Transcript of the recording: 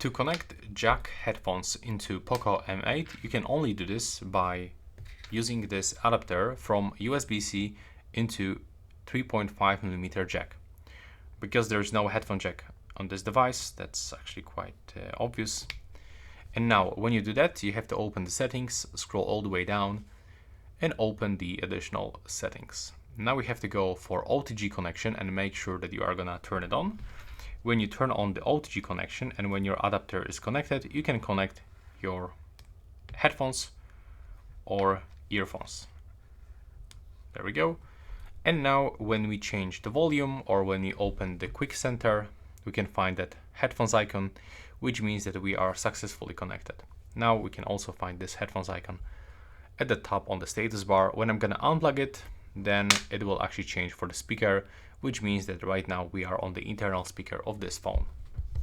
To connect jack headphones into Poco M8, you can only do this by using this adapter from USB-C into 3.5mm jack. Because there's no headphone jack on this device, that's actually quite obvious. And now when you do that, you have to open the settings, scroll all the way down and open the additional settings. Now we have to go for OTG connection and make sure that you are gonna turn it on. When you turn on the OTG connection and when your adapter is connected, you can connect your headphones or earphones. There we go. And now when we change the volume or when we open the quick center, we can find that headphones icon, which means that we are successfully connected. Now we can also find this headphones icon at the top on the status bar. When I'm gonna unplug it, then it will actually change for the speaker, which means that right now we are on the internal speaker of this phone.